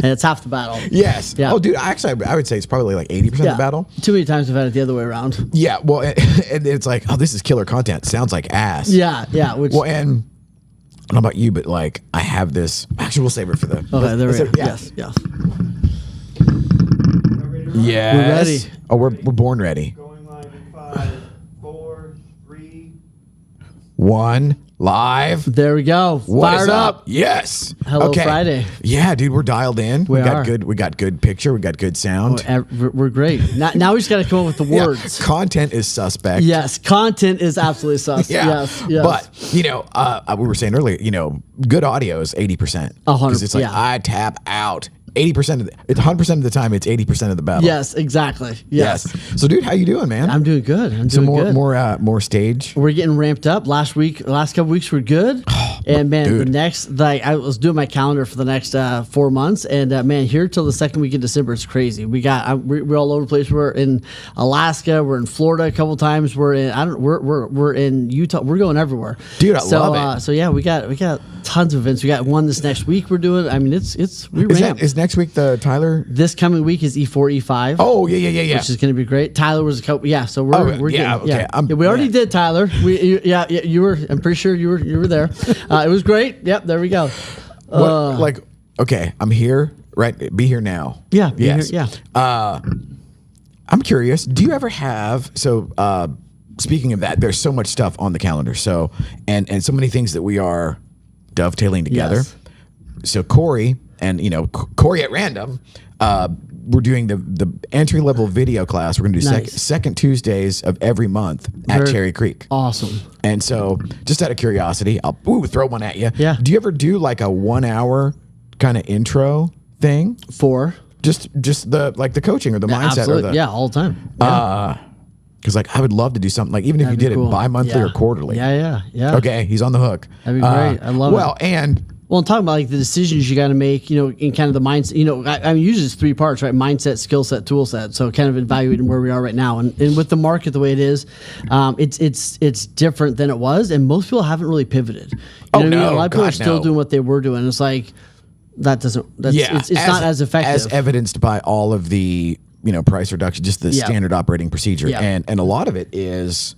And it's half the battle. Yes. Yeah. Oh, dude, actually, I would say it's probably like 80% of the battle. Too many times I've had it the other way around. Yeah. Well, and it's like, oh, this is killer content. Sounds like ass. Yeah. Yeah. Which, Well, and I don't know about you, but like, I have this. Actually, we'll save it for the. okay, there we go. Yeah. Yes. Yes. Yes. We're ready. Oh, we're born ready. Going live in 5, 4, 3. 1 live. There we go. What is Fired up. Yes. Hello, Friday. Yeah, dude, we're dialed in. We got are. good. We got good picture. We got good sound. We're great. Now we just got to come up with the Yeah, words. content is suspect. Yes. Content is absolutely sus. Yeah. Yes. Yes. But you know, we were saying earlier, you know, good audio is 80%. 100%, Because it's like yeah. I tap out 80% of it's 100% of the time. It's 80% of the battle. Yes. Exactly. Yes. So, dude, how you doing, man? I'm doing good. I'm so doing good. more stage. We're getting ramped up. Last couple weeks were good, and man, dude. the next I was doing my calendar for the next 4 months, and man, here till the second week of December, it's crazy. We're all over the place. We're in Alaska, we're in Florida a couple times. We're in Utah. We're going everywhere, Dude, I love it. So yeah, we got tons of events. We got one this next week. We're doing. I mean, we ramped. Is next week the Tyler? This coming week is E4, E5. Oh yeah. Which is going to be great. Tyler was a couple. Yeah, so we're yeah, getting, okay. Yeah, we already did Tyler. You were. I'm pretty sure you were there. It was great. Yep, there we go. Okay, I'm here. Right, be here now. Yeah. Yes. Yeah. I'm curious. Do you ever have speaking of that? There's so much stuff on the calendar. So and so many things that we are dovetailing together. Yes. So Corey and Corey at Random. We're doing the entry level video class. We're going to do Nice. second Tuesdays of every month at Cherry Creek. Awesome. And so, just out of curiosity, I'll throw one at you. Yeah. Do you ever do like a 1 hour kind of intro thing? For Just the coaching or the mindset absolutely. or the Yeah, all the time. Yeah. because like I would love to do something like even if That'd you be did cool. it bi-monthly Yeah. or quarterly. Yeah. Okay, he's on the hook. That'd be great. I love it. Well, and Well, I'm talking about like the decisions you got to make, in kind of the mindset, I mean, usually it's 3 parts, right? Mindset, skill set, tool set. So kind of evaluating where we are right now. And with the market the way it is, it's different than it was. And most people haven't really pivoted. You know what I mean? A lot of people are still doing what they were doing. It's like, it's not as effective. As evidenced by all of the, price reduction, just the standard operating procedure. Yeah. And a lot of it is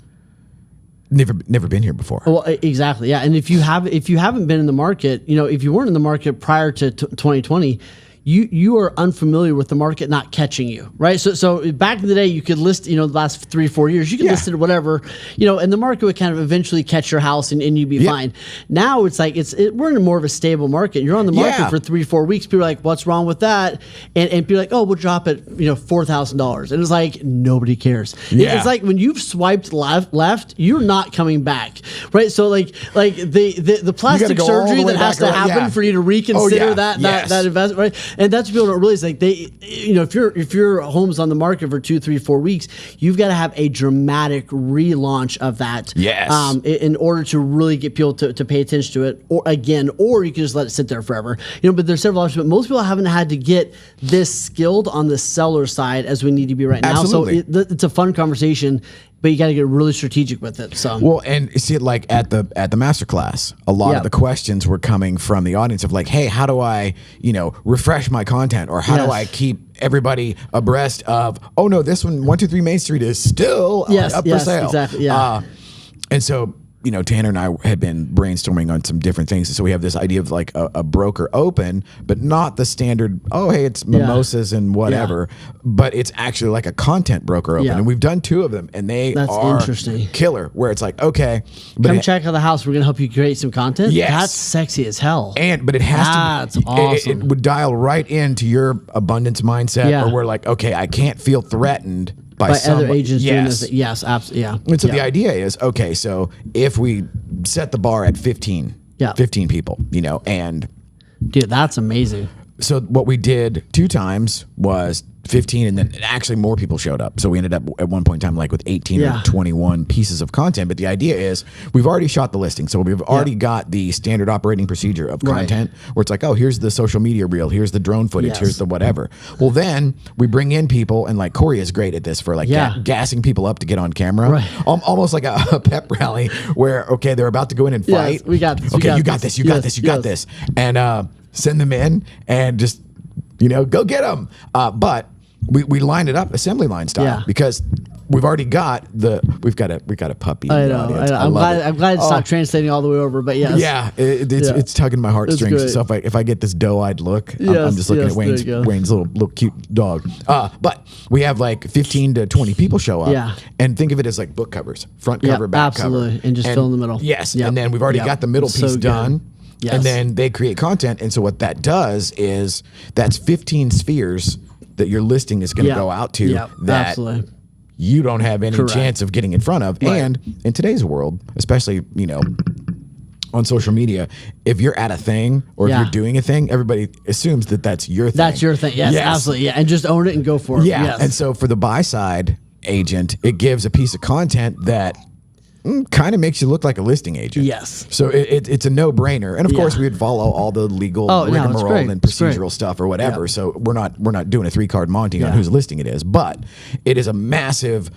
never been here before. Well, exactly. Yeah. And if you haven't been in the market, if you weren't in the market prior to 2020, you are unfamiliar with the market not catching you, right? So back in the day, you could list, the last 3-4 years, you could list it whatever, and the market would kind of eventually catch your house and you'd be fine. Now it's like we're in more of a stable market. You're on the market for 3-4 weeks. People are like, what's wrong with that? And people are like, oh, we'll drop it, $4,000. And it's like nobody cares. Yeah. It's like when you've swiped left, you're not coming back, right? So like the plastic surgery that has to happen for you to reconsider that investment, right? And that's what people don't realize. Like if your home's on the market for 2, 3, 4 weeks, you've got to have a dramatic relaunch of that. Yes. In order to really get people to pay attention to it, or you can just let it sit there forever. But there's several options. But most people haven't had to get this skilled on the seller side as we need to be right now. Absolutely. So it's a fun conversation. But you got to get really strategic with it. So well, and see it like at the masterclass, a lot of the questions were coming from the audience of like, hey, how do I, refresh my content, or how do I keep everybody abreast of, oh no, this one 123 Main Street is still up for sale. Exactly. Yeah. And so, Tanner and I had been brainstorming on some different things. And so we have this idea of like a broker open, but not the standard, oh, hey, it's mimosas and whatever, but it's actually like a content broker open. Yeah. And we've done 2 of them and that's interesting. Killer, where it's like, okay. But come check out the house. We're going to help you create some content. Yes. That's sexy as hell. But it has That's to be, awesome. it would dial right into your abundance mindset, or we're like, okay, I can't feel threatened by other agents doing yes. this. Yes, absolutely. Yeah. And so the idea is, okay, so if we set the bar at 15 people, and dude, that's amazing. So what we did 2 times was 15, and then actually more people showed up. So we ended up at one point in time like with 18 or 21 pieces of content. But the idea is we've already shot the listing. So we've already got the standard operating procedure of content where it's like, oh, here's the social media reel, here's the drone footage, here's the whatever. Well, then we bring in people, and like Corey is great at this for like gassing people up to get on camera. Almost like a pep rally where, okay, they're about to go in and fight. Yes, we got this. Okay, you got this, you got this, you got this. And send them in and just You know, go get them. But we lined it up assembly line style because we've already got we've got a puppy. I know. I'm glad it's not translating all the way over, but yes. Yeah, it's tugging my heartstrings. So if I get this doe-eyed look, I'm just looking at Wayne's little cute dog. But we have like 15 to 20 people show up. Yeah. And think of it as like book covers, front cover, back absolutely. cover. And just fill in the middle. Yes. And then we've already got the middle piece done. Yes. And then they create content. And so what that does is that's 15 spheres that your listing is going to go out to that absolutely. You don't have any chance of getting in front of. Right. And in today's world, especially, you know, on social media, if you're at a thing or if you're doing a thing, everybody assumes that that's your thing. That's your thing. Yes, absolutely. Yeah. And just own it and go for it. Yeah. Yes. And so for the buy side agent, it gives a piece of content that kind of makes you look like a listing agent. Yes. So it's a no-brainer. And of course we would follow all the legal rigmarole and procedural stuff or whatever. So we're not doing a 3-card Monty on whose listing it is, but it is a massive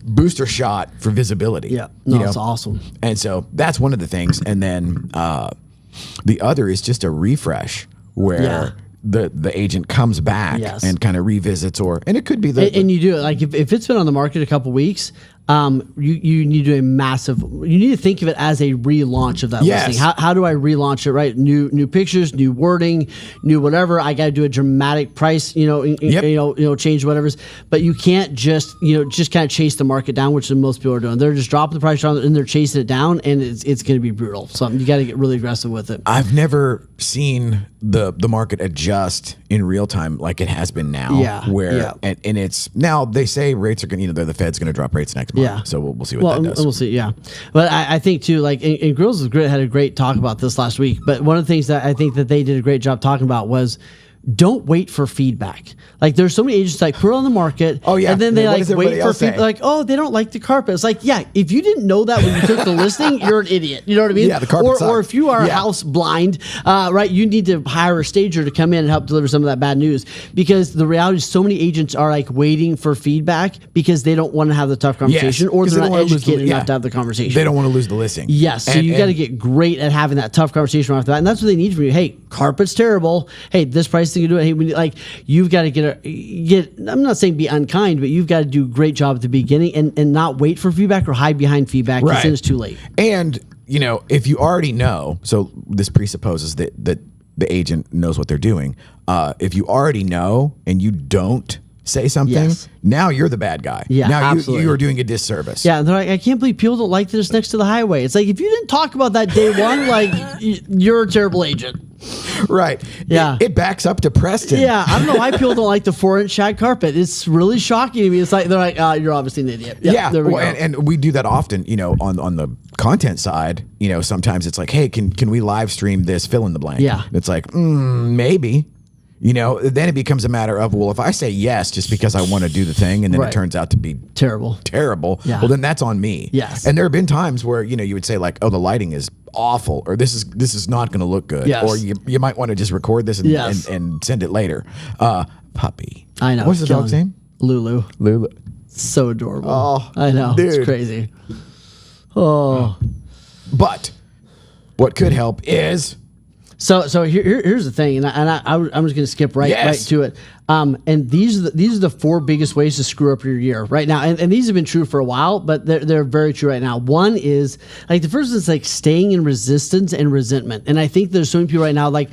booster shot for visibility. Yeah. No, it's awesome. And so that's one of the things. And then the other is just a refresh where the agent comes back and kind of revisits, and it could be and you do it like if it's been on the market a couple weeks, you need to do a massive. You need to think of it as a relaunch of that listing. How do I relaunch it? Right, new pictures, new wording, new whatever. I got to do a dramatic price, change whatever's. But you can't just kind of chase the market down, which most people are doing. They're just dropping the price down and they're chasing it down, and it's going to be brutal. So you got to get really aggressive with it. I've never seen the market adjust in real time like it has been now. And it's now they say rates are going to, the Fed's going to drop rates next month. Yeah. So we'll see what that does. We'll see. Yeah. But I think too, like, and Grills is Great had a great talk about this last week. But one of the things that I think that they did a great job talking about was don't wait for feedback. Like there's so many agents like put it on the market. Oh yeah. And then they like wait for feedback. Like, oh, they don't like the carpet. It's like, yeah, if you didn't know that when you took the listing, you're an idiot. You know what I mean? Yeah, the carpet or if you are house blind, right, you need to hire a stager to come in and help deliver some of that bad news. Because the reality is so many agents are like waiting for feedback because they don't want to have the tough conversation or they're not educated enough to have the conversation. They don't want to lose the listing. Yes. So you got to get great at having that tough conversation right after that. And that's what they need from you. Hey, carpet's terrible. Hey, this price thing you do it. Hey, we need, like, you've got to get. I'm not saying be unkind, but you've got to do a great job at the beginning and not wait for feedback or hide behind feedback because then it's too late. And if you already know, so this presupposes that the agent knows what they're doing. If you already know and you don't say something, now you're the bad guy. Yeah, now you are doing a disservice. Yeah, they're like, I can't believe people don't like that it's next to the highway. It's like, if you didn't talk about that day one, like, you're a terrible agent. Right. Yeah. It backs up to Preston. Yeah. I don't know why people don't like the 4-inch shag carpet. It's really shocking to me. It's like, they're like, you're obviously an idiot. Yeah. There we go. And we do that often, on the content side, sometimes it's like, hey, can we live stream this fill in the blank? Yeah. It's like, maybe. Then it becomes a matter of, well, if I say yes just because I want to do the thing and then it turns out to be terrible, well, then that's on me. Yes. And there have been times where, you would say like, oh, the lighting is awful, or this is not going to look good. Yes. Or you might want to just record this and send it later. Puppy. I know. What's the dog's name? Lulu. So adorable. Oh, I know. Dude. It's crazy. Oh. But what could help is... So here's the thing, and I'm just going to skip right to it. And these are the 4 biggest ways to screw up your year right now, and these have been true for a while, but they're very true right now. One is like the first is like staying in resistance and resentment, and I think there's so many people right now like,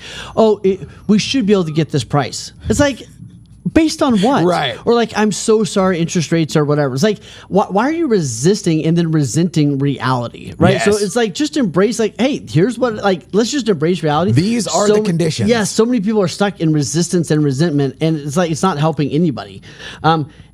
we should be able to get this price. It's like, based on what? Right. Or like, I'm so sorry, interest rates or whatever. It's like, why are you resisting and then resenting reality? Right. Yes. So it's like, just embrace like, hey, here's what, like, let's just embrace reality. These are the conditions. Yes. So many people are stuck in resistance and resentment, and it's like, it's not helping anybody.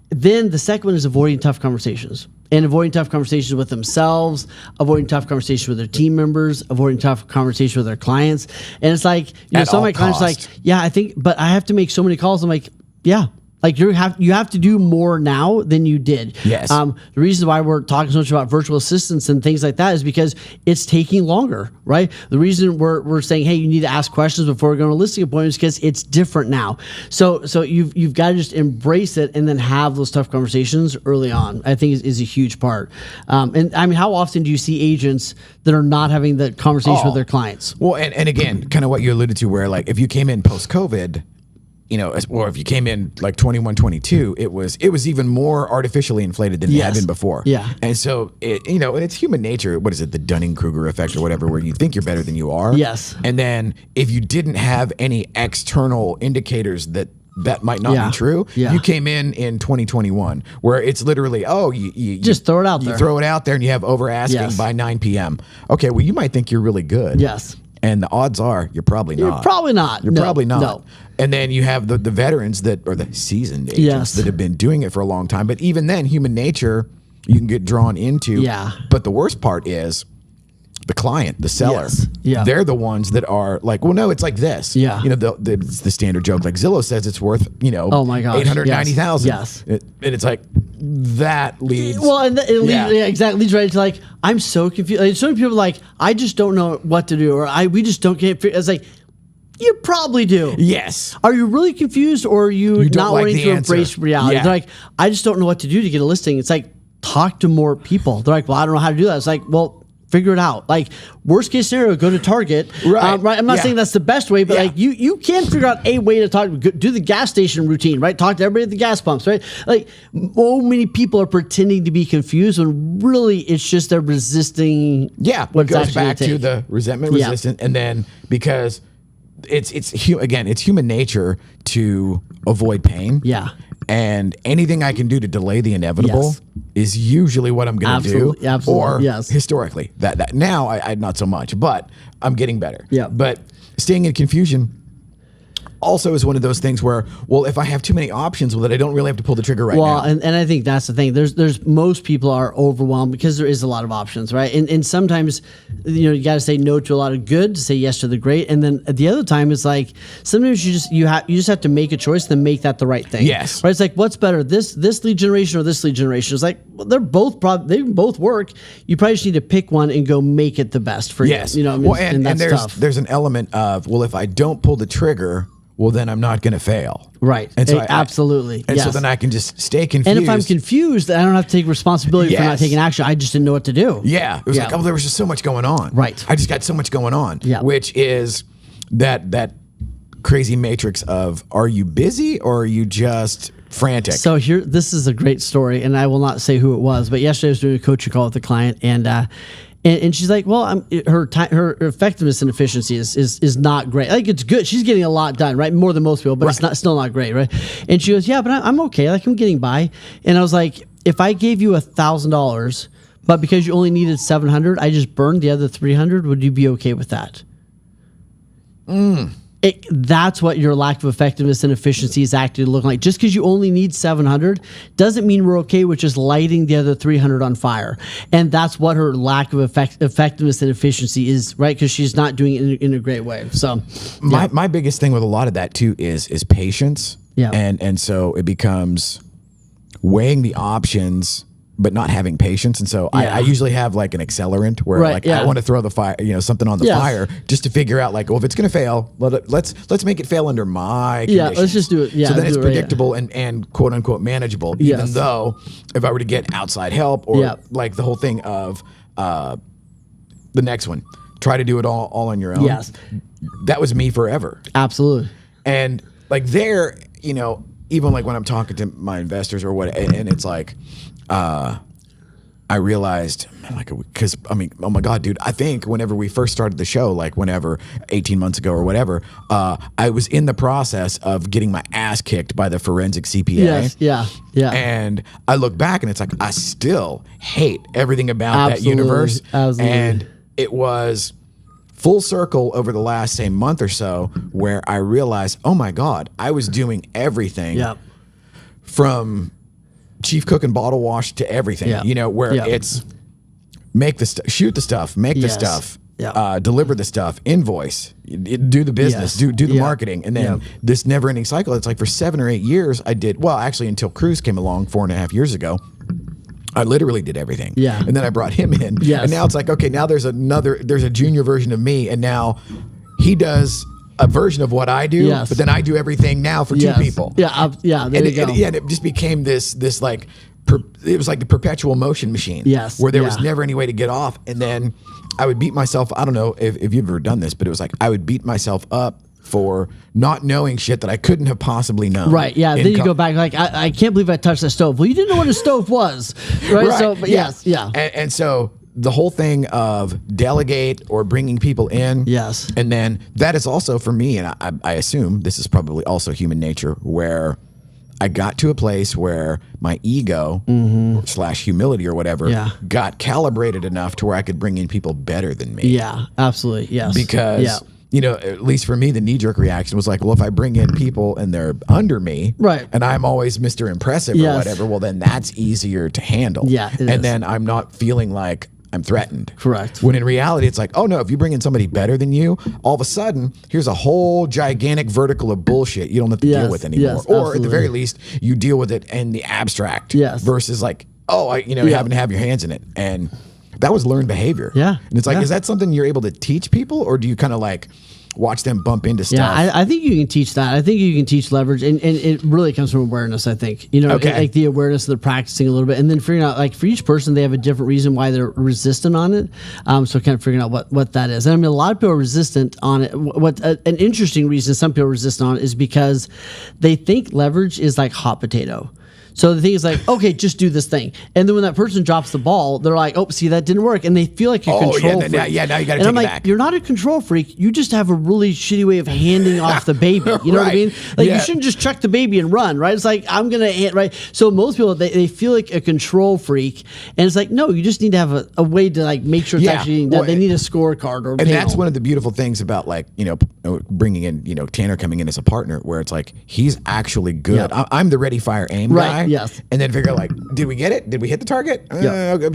Then the second one is avoiding tough conversations. And avoiding tough conversations with themselves, avoiding tough conversations with their team members, avoiding tough conversations with their clients. And it's like, some of my clients are like, yeah, I think, but I have to make so many calls. I'm like, yeah. Like you have to do more now than you did. Yes. The reason why we're talking so much about virtual assistants and things like that is because it's taking longer, right? The reason we're saying, hey, you need to ask questions before we go to a listing appointment is because it's different now. So you've got to just embrace it and then have those tough conversations early on. I think is a huge part. And I mean, how often do you see agents that are not having the conversation with their clients? Well, and again, kind of what you alluded to, where like if you came in post-COVID, or if you came in like 21, 22, it was even more artificially inflated than it had Yes. been before. Yeah. And so it's human nature. What is it? The Dunning-Kruger effect or whatever, where you think you're better than you are. Yes. And then if you didn't have any external indicators that might not Yeah. be true, Yeah. you came in 2021 where it's literally, you Just throw it out there. You throw it out there and you have over asking Yes. by 9 p.m. Okay, well, you might think you're really good. Yes. And the odds are you're probably not. You're probably not. You're No, probably not. no. And then you have the veterans or the seasoned agents Yes. that have been doing it for a long time. But even then, human nature, you can get drawn into. Yeah. But the worst part is the client, the seller. Yes. Yeah. They're the ones that are like, well, no, it's like this. Yeah. It's the standard joke. Like Zillow says it's worth, Oh my gosh, 890,000. yes. And it's like that leads. Well, and it leads, Yeah. yeah, exactly. Leads right into like, I'm so confused. Like, so many people are like, I just don't know what to do, or we just don't get. It's like, you probably do. Yes. Are you really confused, or are you don't not like wanting the to answer. embrace reality? Yeah. They're like, I just don't know what to do to get a listing. It's like, talk to more people. They're like, well, I don't know how to do that. It's like, well, figure it out. Like, worst case scenario, go to Target. Right. Right. I'm not Yeah. saying that's the best way, but Yeah. like you can figure out a way to talk. Do the gas station routine, right? Talk to everybody at the gas pumps, right? Like, so many people are pretending to be confused when really it's just they're resisting. Yeah, what it it's goes actually gonna back to take. the resentment Yeah. resistant, and then because it's human nature to avoid pain. Yeah. And anything I can do to delay the inevitable Yes. is usually what I'm going to do. Absolutely, absolutely, Or yes. historically, that now I not so much, but I'm getting better. Yeah. But staying in confusion also is one of those things where, well, if I have too many options, well, then I don't really have to pull the trigger right Well, now. and I think that's the thing. There's most people are overwhelmed because there is a lot of options, right? And sometimes, you got to say no to a lot of good to say yes to the great. And then at the other time, it's like sometimes you just have to make a choice, then make that the right thing. Yes. Right. It's like, what's better, this lead generation or this lead generation? It's like, well, they can both work. You probably just need to pick one and go make it the best for Yes. you. What I mean? Well, and that's there's tough. there's an element of, well, if I don't pull the trigger, well, then I'm not going to fail. Right. And so Absolutely. And so Yes. then I can just stay confused. And if I'm confused, I don't have to take responsibility for not Yes. taking action. I just didn't know what to do. Yeah. It was Yeah. like, oh, there was just so much going on. Right. I just got so much going on. Yeah. Which is that crazy matrix of, are you busy or are you just frantic? So this is a great story, and I will not say who it was, but yesterday I was doing a coaching call with a client, and she's like, well, her effectiveness and efficiency is not great. Like, it's good. She's getting a lot done, right? More than most people, but it's still not great, right? And she goes, yeah, but I'm okay. Like, I'm getting by. And I was like, if I gave you $1,000, but because you only needed 700, I just burned the other 300, would you be okay with that? That's what your lack of effectiveness and efficiency is actually looking like. Just because you only need 700 doesn't mean we're okay with just lighting the other 300 on fire. And that's what her lack of effectiveness and efficiency is, right? Because she's not doing it in a great way. So my biggest thing with a lot of that too is patience. Yeah. And so it becomes weighing the options but not having patience. And so I usually have like an accelerant where I want to throw the fire, something on the fire just to figure out like, well, if it's going to fail, let's make it fail under my conditions. Yeah, let's just do it. Yeah, so then it's do it right, predictable and quote unquote manageable, even though if I were to get outside help or like the whole thing of the next one, try to do it all on your own. Yes. That was me forever. Absolutely. And like there, even like when I'm talking to my investors or what, and it's like, I realized, like, because I mean, oh my God, dude, I think whenever we first started the show, like whenever 18 months ago or whatever, I was in the process of getting my ass kicked by the forensic CPA. Yes. Yeah. Yeah. And I look back and it's like, I still hate everything about that universe. Absolutely. And it was full circle over the last, say, month or so where I realized, oh my God, I was doing everything from chief cook and bottle wash to everything, where it's make the stuff, shoot the stuff, make the stuff, deliver the stuff, invoice, do the business, do the marketing. And then this never ending cycle. It's like for 7 or 8 years I did, well, actually until Cruz came along 4.5 years ago, I literally did everything. Yeah. And then I brought him in. Yes. And now it's like, okay, now there's a junior version of me. And now he does a version of what I do, but then I do everything now for two people. Yeah. There you go. And it just became this like, it was like the perpetual motion machine. Yes. Where there was never any way to get off. And then I would beat myself. I don't know if you've ever done this, but it was like, I would beat myself up for not knowing shit that I couldn't have possibly known. Right. Yeah. Then you go back like, I can't believe I touched that stove. Well, you didn't know what a stove was. Right. Right. So, but Yeah. yes. Yeah. And so the whole thing of delegate or bringing people in. Yes. And then that is also for me, and I assume this is probably also human nature, where I got to a place where my ego / humility or whatever got calibrated enough to where I could bring in people better than me. Yeah, absolutely. Yes. Because, you know, at least for me, the knee-jerk reaction was like, well, if I bring in people and they're under me, right, and I'm always Mr. Impressive or whatever, well, then that's easier to handle. Yeah, and then I'm not feeling like I'm threatened. Correct. When in reality, it's like, oh no, if you bring in somebody better than you, all of a sudden, here's a whole gigantic vertical of bullshit you don't have to deal with anymore. Yes, or absolutely. at the very least, you deal with it in the abstract. Yes. Versus like, you having to have your hands in it. And that was learned behavior. Yeah. And it's like, is that something you're able to teach people, or do you kind of like watch them bump into stuff? Yeah, I think you can teach that. I think you can teach leverage, and it really comes from awareness, I think. You know, like the awareness of the practicing a little bit, and then figuring out, like, for each person, they have a different reason why they're resistant on it. So kind of figuring out what that is. And I mean, a lot of people are resistant on it. An interesting reason some people are resistant on it is because they think leverage is like hot potato. So the thing is like, okay, just do this thing. And then when that person drops the ball, they're like, oh, see, that didn't work. And they feel like a control freak. Now you got to take and I'm it like, back. you're not a control freak. You just have a really shitty way of handing off the baby. You know what I mean? Like, you shouldn't just chuck the baby and run, right? It's like, I'm going to, right? So most people, they feel like a control freak. And it's like, no, you just need to have a way to like make sure it's actually, they need a scorecard or a And panel. that's one of the beautiful things about, like, you know, bringing in, you know, Tanner coming in as a partner, where it's like, he's actually good. I'm the ready, fire, aim guy. Yes. And then figure like, did we get it? Did we hit the target?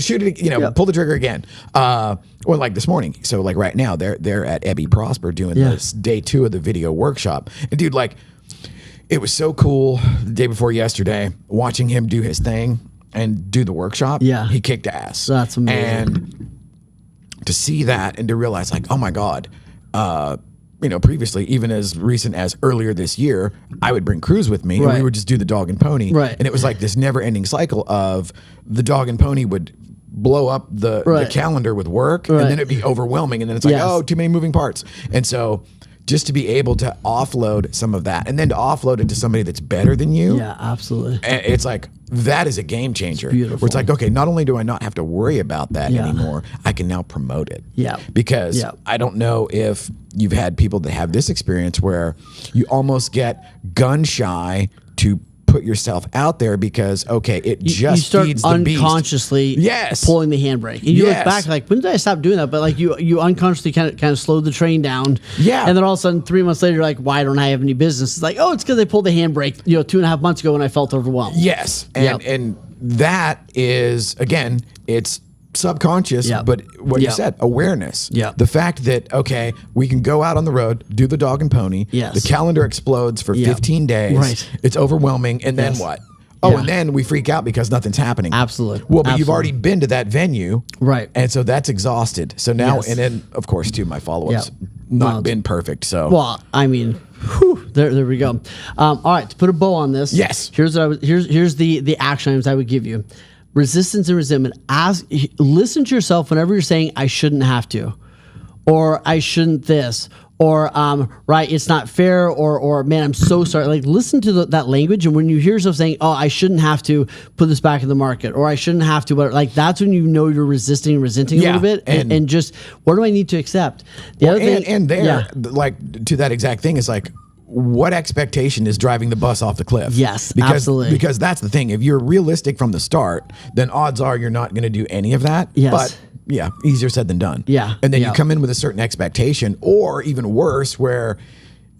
Shoot it, you know, pull the trigger again. Or like this morning. So like right now they're at Ebby Prosper doing this day 2 of the video workshop. And dude, like, it was so cool the day before yesterday, watching him do his thing and do the workshop. Yeah. He kicked ass. That's amazing. And to see that and to realize like, oh my God, you know, previously, even as recent as earlier this year, I would bring Cruz with me and we would just do the dog and pony. Right. And it was like this never ending cycle of the dog and pony would blow up the calendar with work and then it'd be overwhelming. And then it's like, oh, too many moving parts. And so just to be able to offload some of that and then to offload it to somebody that's better than you. Yeah, absolutely. It's like, that is a game changer. It's beautiful. Where it's like, okay, not only do I not have to worry about that anymore, I can now promote it. Yeah. Because I don't know if you've had people that have this experience where you almost get gun shy to put yourself out there because, okay, it just start feeds the beast. unconsciously pulling the handbrake. And you look back like, when did I stop doing that? But like you unconsciously kind of slowed the train down. Yeah. And then all of a sudden 3 months later, you're like, why don't I have any business? It's like, oh, it's because I pulled the handbrake, 2.5 months ago when I felt overwhelmed. Yes. And that is, again, it's subconscious, but what you said, awareness. Yeah. The fact that, okay, we can go out on the road, do the dog and pony. Yes. The calendar explodes for 15 days. Right. It's overwhelming. And then what? Oh, and then we freak out because nothing's happening. Absolutely. Well, but you've already been to that venue. Right. And so that's exhausted. So now, and then, of course, too, my follow-ups not been perfect. So. Well, I mean, there we go. All right, to put a bow on this. Yes. Here's the action items I would give you. Resistance and resentment. Listen to yourself whenever you're saying, I shouldn't have to, or I shouldn't this, or right, it's not fair, or man, I'm so sorry. Like, listen to that language, and when you hear yourself saying, oh, I shouldn't have to put this back in the market, or I shouldn't have to, but like, that's when you know you're resisting and resenting a little bit, and just, what do I need to accept? The other thing, like, to that exact thing is like, what expectation is driving the bus off the cliff? Yes, absolutely. Because that's the thing. If you're realistic from the start, then odds are you're not going to do any of that. Yes. But yeah, easier said than done. Yeah. And then you come in with a certain expectation, or even worse, where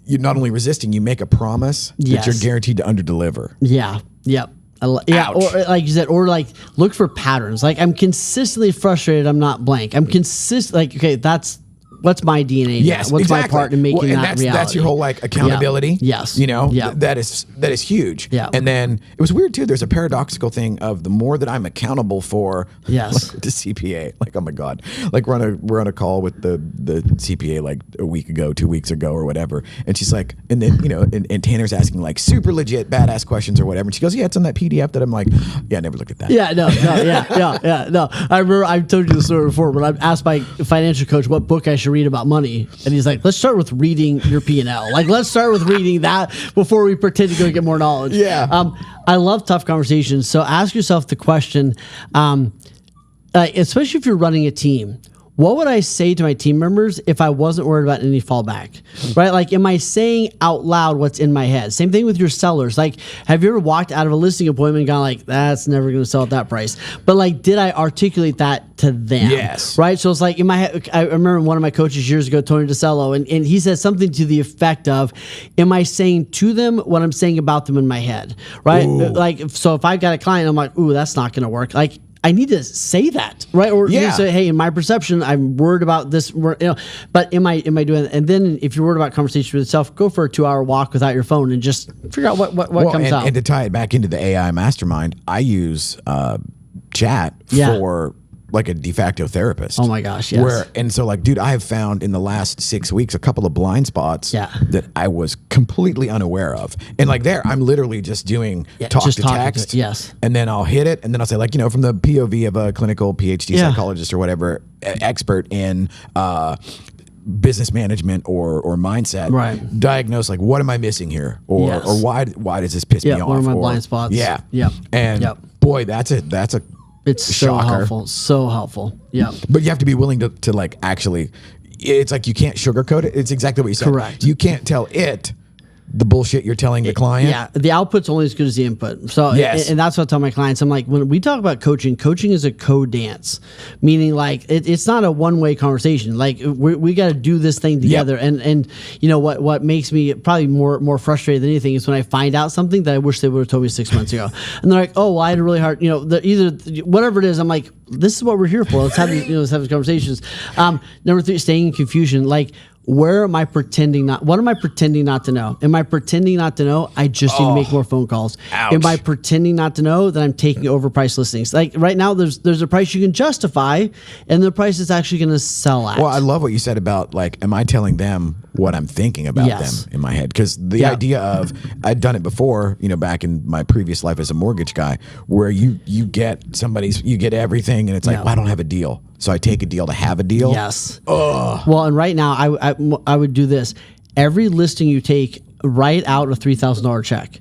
you're not only resisting, you make a promise that you're guaranteed to underdeliver. Yeah. Yep. Yeah, or like you said, or like look for patterns. Like, I'm consistently frustrated. I'm not blank. I'm like, okay, what's my DNA? Yes, what's exactly. my part in making that reality? That's your whole like accountability. Yes, that is huge. Yeah, and then it was weird too. There's a paradoxical thing of the more that I'm accountable for. Yes, like, the CPA. Like, oh my God, like we're on a call with the CPA like a week ago, 2 weeks ago, or whatever, and she's like, and then and Tanner's asking like super legit badass questions or whatever, and she goes, yeah, it's on that PDF that I'm like, yeah, I never looked at that. Yeah, no. I remember I told you the story before, but I asked my financial coach what book I should to read about money. And he's like, let's start with reading your P&L. Like, let's start with reading that before we pretend to go get more knowledge. Yeah. I love tough conversations. So ask yourself the question, especially if you're running a team, what would I say to my team members if I wasn't worried about any fallback, right? Like, am I saying out loud what's in my head? Same thing with your sellers. Like, have you ever walked out of a listing appointment and gone like, that's never going to sell at that price? But like, did I articulate that to them? Yes. Right? So it's like, in my head, I remember one of my coaches years ago, Tony DeCello, and he said something to the effect of, am I saying to them what I'm saying about them in my head? Right? Ooh. Like, so if I've got a client, I'm like, ooh, that's not going to work. Like, I need to say that, right? Or you say, hey, in my perception, I'm worried about this, but am I doing it? And then if you're worried about conversation with yourself, go for a 2-hour walk without your phone and just figure out what comes out. And to tie it back into the AI mastermind, I use chat for like a de facto therapist. Oh my gosh, yes. And so like, dude, I have found in the last 6 weeks, a couple of blind spots that I was completely unaware of. And like there, I'm literally just doing talk to text. Yes. And then I'll hit it. And then I'll say like, from the POV of a clinical PhD psychologist or whatever, expert in, business management or mindset, right? Diagnose like, what am I missing here, or why does this piss me off? What are my blind spots? And boy, that's a it's so helpful, so helpful. Yeah, but you have to be willing to like actually. It's like you can't sugarcoat it. It's exactly what you said. Correct. You can't tell it the bullshit you're telling the client. Yeah, the output's only as good as the input. So, and that's what I tell my clients. I'm like, when we talk about coaching is a co-dance, meaning like it's not a one-way conversation. Like we got to do this thing together. Yep. And what makes me probably more frustrated than anything is when I find out something that I wish they would have told me 6 months ago. And they're like, oh, well, I had a really hard, either whatever it is. I'm like, this is what we're here for. Let's have these, let's have these conversations. Number 3, staying in confusion. Like, where am I pretending not? What am I pretending not to know? Am I pretending not to know? I just need to make more phone calls. Ouch. Am I pretending not to know that I'm taking overpriced listings? Like right now, there's a price you can justify, and the price is actually going to sell at. Well, I love what you said about like, am I telling them what I'm thinking about them in my head? Because the idea of I'd done it before, back in my previous life as a mortgage guy, where you get everything, and it's like, well, I don't have a deal. So I take a deal to have a deal. Yes. Ugh. Well, and right now I would do this. Every listing you take, write out a $3,000 check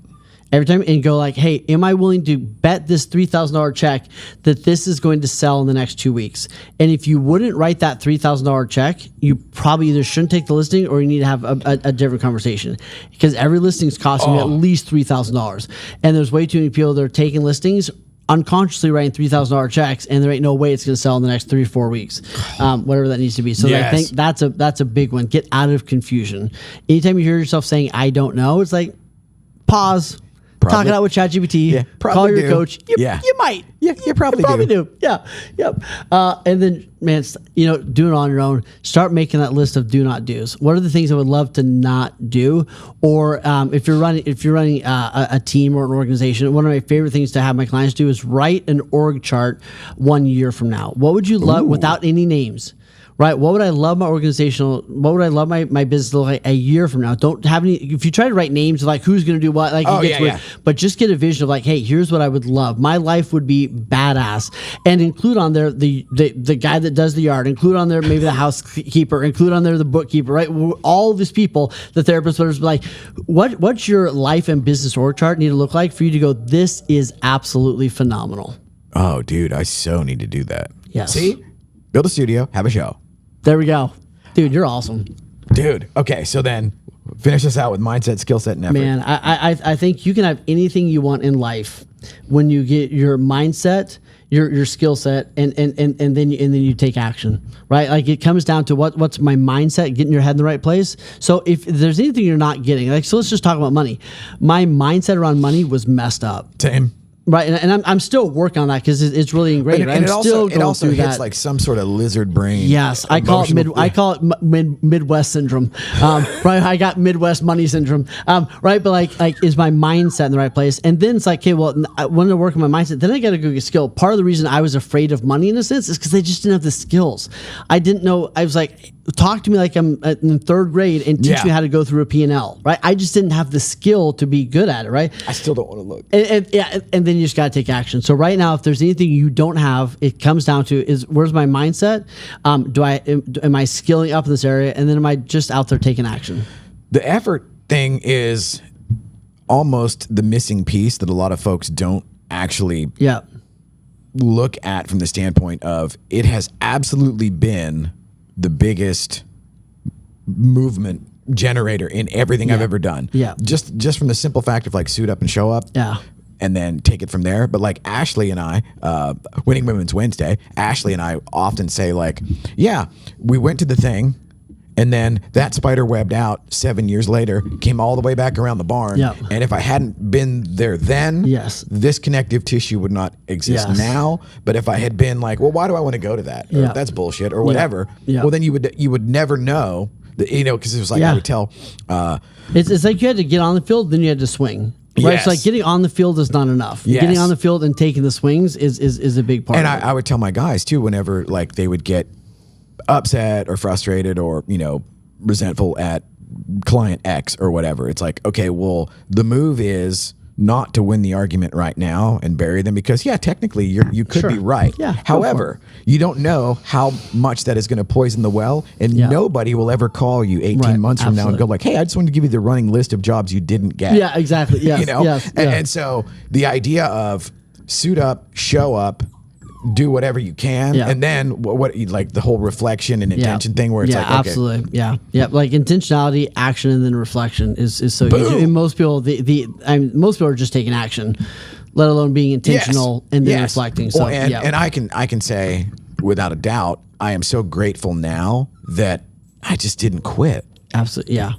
every time, and go like, hey, am I willing to bet this $3,000 check that this is going to sell in the next 2 weeks? And if you wouldn't write that $3,000 check, you probably either shouldn't take the listing or you need to have a different conversation, because every listing is costing me at least $3,000. And there's way too many people that are taking listings unconsciously writing $3,000 checks, and there ain't no way it's going to sell in the next 3 or 4 weeks, whatever that needs to be. So I think that's a big one. Get out of confusion. Anytime you hear yourself saying "I don't know," it's like pause. Talk it out with ChatGPT. Yeah, call your coach. You might. Yeah, you probably do. Yeah. Yep. And then, man, do it on your own. Start making that list of do not do's. What are the things I would love to not do? Or if you're running a team or an organization, one of my favorite things to have my clients do is write an org chart 1 year from now. What would you love without any names? Right. What would I love my my business to look like a year from now? Don't have any, if you try to write names of like who's going to do what, like it gets weird. But just get a vision of like, hey, here's what I would love. My life would be badass, and include on there the guy that does the yard, include on there maybe the housekeeper, include on there the bookkeeper, right? All of these people, the therapist, would be like, what's your life and business org chart need to look like for you to go, this is absolutely phenomenal. Oh, dude, I so need to do that. Yes. See? Build a studio, have a show. There we go. Dude, you're awesome. Dude, okay, so then finish us out with mindset, skill set, and effort. Man, I think you can have anything you want in life when you get your mindset, your skill set, and then you take action, right? Like it comes down to what's my mindset, getting your head in the right place. So if there's anything you're not getting, like, so let's just talk about money. My mindset around money was messed up. Same. Right, and I'm still working on that because it's really ingrained. And it also hits that. like some sort of lizard brain. Yes, I call it Midwest syndrome. Right, I got Midwest money syndrome. Right, but like is my mindset in the right place? And then it's like, okay, well, I want to work on my mindset. Then I got to go get skill. Part of the reason I was afraid of money in a sense is because I just didn't have the skills. I didn't know. I was like, talk to me like I'm in third grade and teach Yeah. me how to go through a P&L, right? I just didn't have the skill to be good at it, right? I still don't want to look. And then you just got to take action. So right now, if there's anything you don't have, it comes down to is where's my mindset? Am I skilling up in this area? And then am I just out there taking action? The effort thing is almost the missing piece that a lot of folks don't actually Yeah. look at from the standpoint of it has absolutely been the biggest movement generator in everything I've ever done. Yeah. Just from the simple fact of like suit up and show up. Yeah. And then take it from there. But like Ashley and I, Winning Women's Wednesday, Ashley and I often say like, yeah, we went to the thing and then that spider webbed out 7 years later, came all the way back around the barn. Yep. And if I hadn't been there then, Yes. this connective tissue would not exist Yes. now. But if I had been like, well, why do I want to go to that? Or Yeah. that's bullshit or whatever. Yeah. Well, then you would never know that, because it was like Yeah. I would tell. It's like you had to get on the field, then you had to swing. Right, Yes. it's like getting on the field is not enough. Yes. Getting on the field and taking the swings is a big part. And of it. I would tell my guys too, whenever like they would get upset or frustrated or, resentful at client X or whatever. It's like, okay, well, the move is not to win the argument right now and bury them because technically you could Sure. be right. Yeah, go However, you don't know how much that is going to poison the well, and Yeah. nobody will ever call you 18 Right, months from now and go absolutely. like, hey, I just wanted to give you the running list of jobs you didn't get. Yeah, exactly. Yes, yes, And, yeah. and so the idea of suit up, show up, do whatever you can, Yeah. and then what like the whole reflection and intention thing where it's like, okay, absolutely, yeah, like intentionality, action, and then reflection is so Boom. huge. And most people, most people are just taking action, let alone being intentional and then reflecting. So Well, and, yeah, and I can say without a doubt, I am so grateful now that I just didn't quit. absolutely, yeah.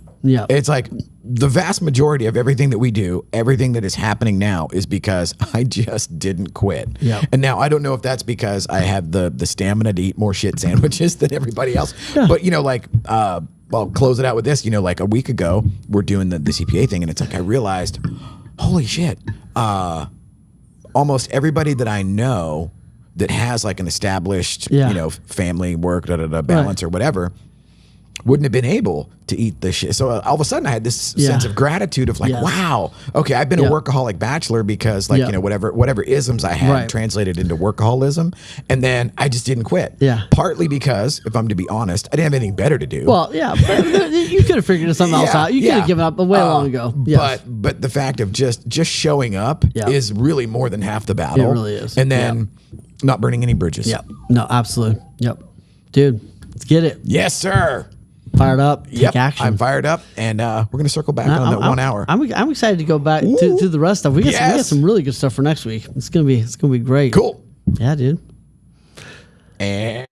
It's like the vast majority of everything that we do, everything that is happening now is because I just didn't quit. Yeah. And now I don't know if that's because I have the stamina to eat more shit sandwiches than everybody else. But I'll close it out with this. Like a week ago, we're doing the CPA thing, and it's like I realized, holy shit, almost everybody that I know that has like an established, family, work, balance or whatever, wouldn't have been able to eat the shit. So all of a sudden I had this sense of gratitude of like, Yes. wow, okay, I've been a workaholic bachelor because like, whatever isms I had translated into workaholism. And then I just didn't quit. Yeah. Partly because, if I'm to be honest, I didn't have anything better to do. Well, yeah, but you could have figured something else out. You could have given up way long ago. Yes. But the fact of just showing up is really more than half the battle. It really is. And then not burning any bridges. Yeah, no, absolutely. Yep, dude, let's get it. Yes, sir. Fired up. Take action. I'm fired up, and we're going to circle back on that 1 hour. I'm excited to go back to the rest of. We got some really good stuff for next week. It's gonna be great. Cool. Yeah, dude. And